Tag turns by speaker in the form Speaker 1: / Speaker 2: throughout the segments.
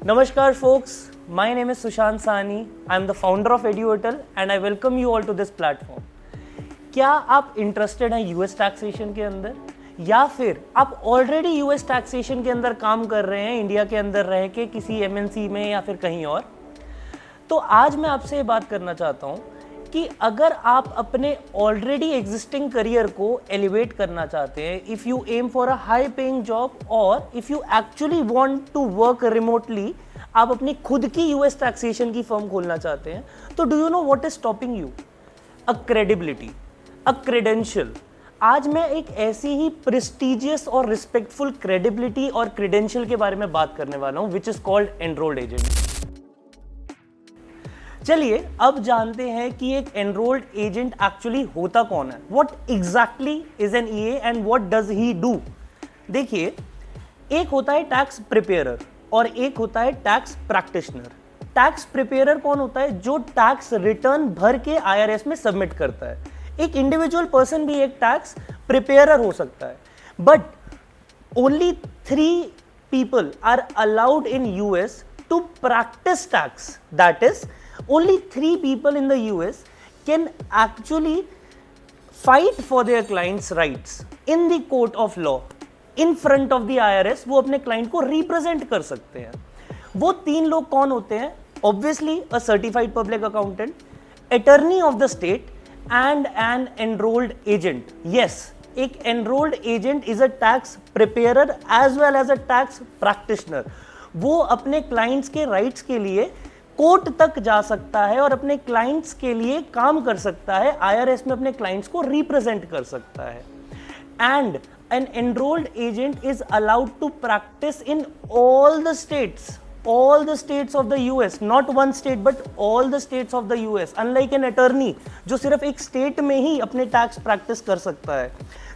Speaker 1: Namaskar folks, my name is Sushant Sahni. I am the founder of EduHotel and I welcome you all to this platform. क्या आप interested हैं US taxation के अंदर या फिर आप ऑलरेडी यूएस टैक्सेशन के अंदर काम कर रहे हैं इंडिया के अंदर रह के किसी एमएनसी में या फिर कहीं और? तो आज मैं आपसे ये बात करना चाहता हूँ कि अगर आप अपने ऑलरेडी एग्जिस्टिंग करियर को एलिवेट करना चाहते हैं, if you aim for a high paying job और if you actually want to work remotely, आप अपनी खुद की यूएस टैक्सेशन की फर्म खोलना चाहते हैं, तो do you know what is stopping you? A credibility, a credential. आज मैं एक ऐसी ही प्रेस्टिजियस और रिस्पेक्टफुल क्रेडिबिलिटी और क्रेडेंशियल के बारे में बात करने वाला हूं, which is called enrolled agent. चलिए अब जानते हैं कि एक एनरोल्ड एजेंट एक्चुअली होता कौन है। What exactly is an EA and what does he do? देखिए, एक होता है टैक्स प्रिपेयरर और एक होता है टैक्स प्रैक्टिशनर। टैक्स प्रिपेयरर कौन होता है? जो टैक्स रिटर्न भर के आईआरएस में सबमिट करता है। एक इंडिविजुअल पर्सन भी एक टैक्स प्रिपेयरर हो सकता है, but only 3 people are allowed in US to practice tax. That is, only 3 people in the US can actually fight for their clients' rights in the court of law. In front of the IRS वो अपने client को represent कर सकते हैं। वो 3 लोग कौन होते हैं? Obviously a certified public accountant, attorney of the state and an enrolled agent. Yes, एक enrolled agent is a tax preparer as well as a tax practitioner. वो अपने clients के rights के लिए कोर्ट तक जा सकता है और अपने क्लाइंट्स के लिए काम कर सकता है, आईआरएस में अपने क्लाइंट्स को रिप्रेजेंट कर सकता है। And an enrolled agent is allowed to practice in all the states of the US, not one state but all the states of the US, unlike an attorney जो सिर्फ एक state में ही अपने tax practice कर सकता है।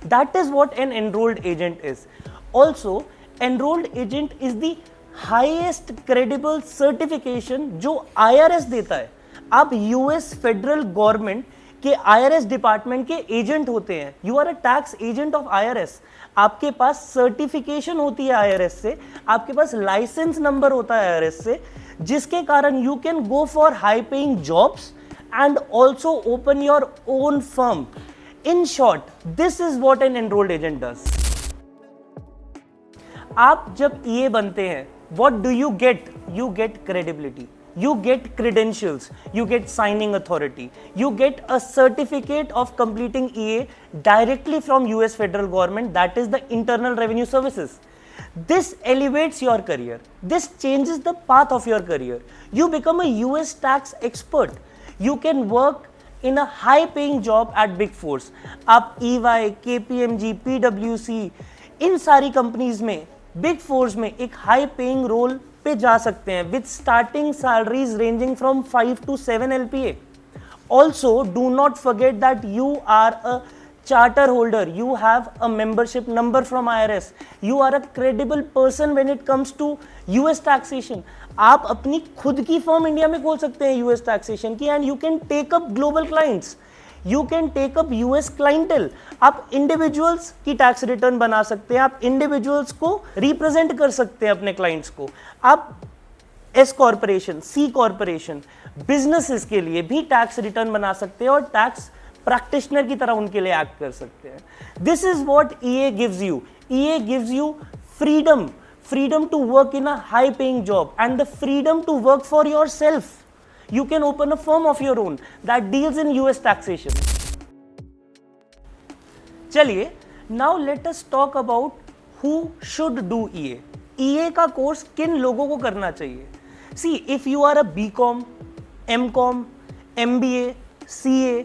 Speaker 1: That is what an enrolled agent is. Also enrolled agent is the highest credible certification जो IRS देता है। आप यूएस फेडरल गवर्नमेंट के आईआरएस डिपार्टमेंट के एजेंट होते हैं। You are a tax agent of IRS. आपके पास सर्टिफिकेशन होती है आईआरएस से, आपके पास लाइसेंस नंबर होता है आईआरएस से, जिसके कारण you can go for high paying jobs and also open your own firm. In short, this is what an enrolled agent does. आप जब ईए बनते हैं, what do you get? You get credibility, you get credentials, you get signing authority, you get a certificate of completing EA directly from US federal government, that is the Internal Revenue Services. This elevates your career, this changes the path of your career. You become a US tax expert. You can work in a high paying job at Big Fours. आप EY, KPMG, PwC इन सारी companies में, big force में एक high paying role पे जा सकते हैं with starting salaries ranging from 5 to 7 LPA. Also, do not forget that you are a charter holder. You have a membership number from IRS. You are a credible person when it comes to US taxation. आप अपनी खुद की firm India में खोल सकते हैं US taxation की, and you can take up global clients, you can take up US clientele. आप इंडिविजुअल्स की टैक्स रिटर्न बना सकते हैं, आप इंडिविजुअल्स को रिप्रेजेंट कर सकते हैं अपने क्लाइंट्स को। आप एस कॉर्पोरेशन, सी कॉर्पोरेशन, बिजनेसेस के लिए भी टैक्स रिटर्न बना सकते हैं और टैक्स प्रैक्टिशनर की तरह उनके लिए एक्ट कर सकते हैं। This is what EA gives you. EA gives you freedom to work in a high paying job and the freedom to work for yourself. You can open a firm of your own that deals in US taxation. चलिए, now let us talk about who should do EA. EA का course किन लोगों को करना चाहिए? See, if you are a BCom, MCom, MBA, CA,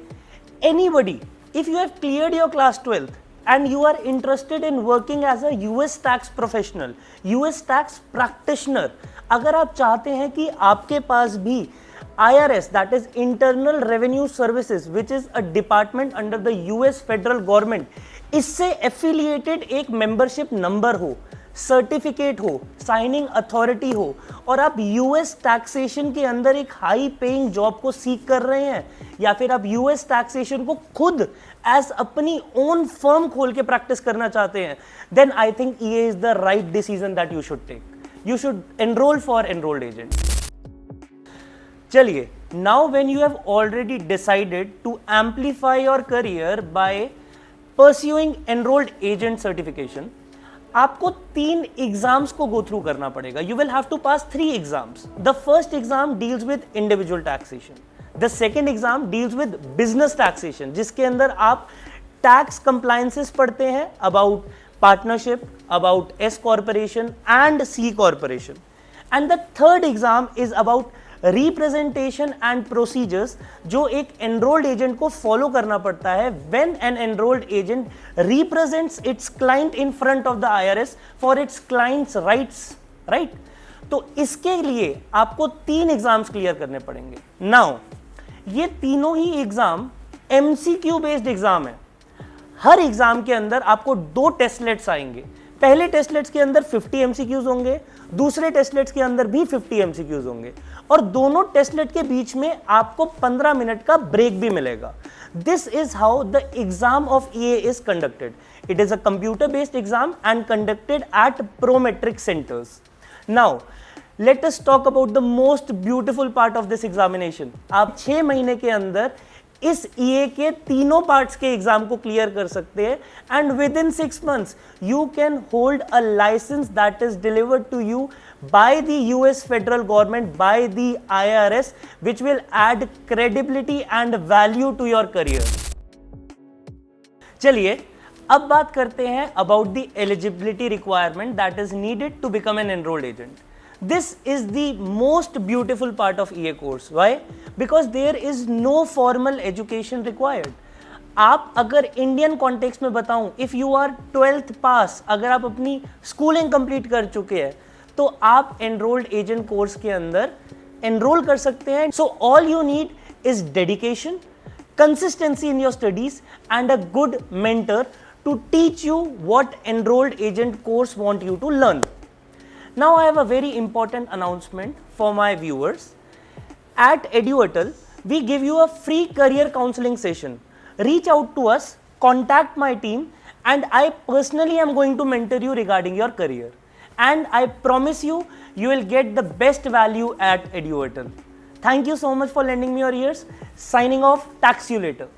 Speaker 1: anybody, if you have cleared your class 12th and you are interested in working as a US tax professional, US tax practitioner, अगर आप चाहते हैं कि आपके पास भी IRS, that is Internal Revenue Services, which is a department under the US federal government, इससे affiliated एक membership number हो, सर्टिफिकेट हो, साइनिंग अथॉरिटी हो, और आप यूएस टैक्सेशन के अंदर एक हाई पेइंग जॉब को सीख कर रहे हैं, या फिर आप यूएस टैक्सेशन को खुद एज अपनी ओन फर्म खोल के प्रैक्टिस करना चाहते हैं, then I think EA is the right decision that you should take. you should enroll for enrolled agent. चलिए, now when you have already decided to amplify your career by pursuing enrolled agent certification, आपको 3 exams को go through करना पड़ेगा. You will have to pass 3 exams. The first exam deals with individual taxation. The second exam deals with business taxation, जिसके अंदर आप tax compliances पढ़ते हैं about partnership, about S corporation and C corporation. And the third exam is about representation and procedures, जो एक enrolled agent को follow करना पड़ता है when an enrolled agent represents its client in front of the IRS for its clients rights, right. तो इसके लिए आपको 3 एग्जाम्स क्लियर करने पड़ेंगे. नाउ ये तीनों ही एग्जाम MCQ बेस्ड एग्जाम है. हर एग्जाम के अंदर आपको 2 टेस्टलेट्स आएंगे. पहले टेस्टलेट्स के अंदर 50 MCQs होंगे, दूसरे टेस्टलेट्स के अंदर भी 50 MCQs होंगे, और दोनों टेस्टलेट के बीच में आपको 15 मिनट का ब्रेक भी मिलेगा. This is how the exam of EA is conducted. It is a computer based exam and conducted at Prometric centres. Now let us talk about the most beautiful part of this examination. आप 6 महीने के अंदर इस EA के तीनों parts के exam को clear कर सकते हैं, and within 6 months you can hold a license that is delivered to you by the US federal government, by the IRS, which will add credibility and value to your career. चलिए अब बात करते हैं about the eligibility requirement that is needed to become an enrolled agent. This is the most beautiful part of EA course. Why? Because there is no formal education required. आप अगर Indian context में बताऊं, if you are 12th पास, अगर आप अपनी schooling complete कर चुके हैं, तो आप एनरोल्ड एजेंट कोर्स के अंदर एनरोल कर सकते हैं. So all you need is dedication, consistency in your studies and a good mentor to teach you what enrolled agent course want you to learn. Now I have a very important announcement for my viewers. At EduAtal, we give you a free career counseling session. Reach out to us, contact my team, and I personally am going to mentor you regarding your career. And I promise you, you will get the best value at EduAtal. Thank you so much for lending me your ears. Signing off, tax you later.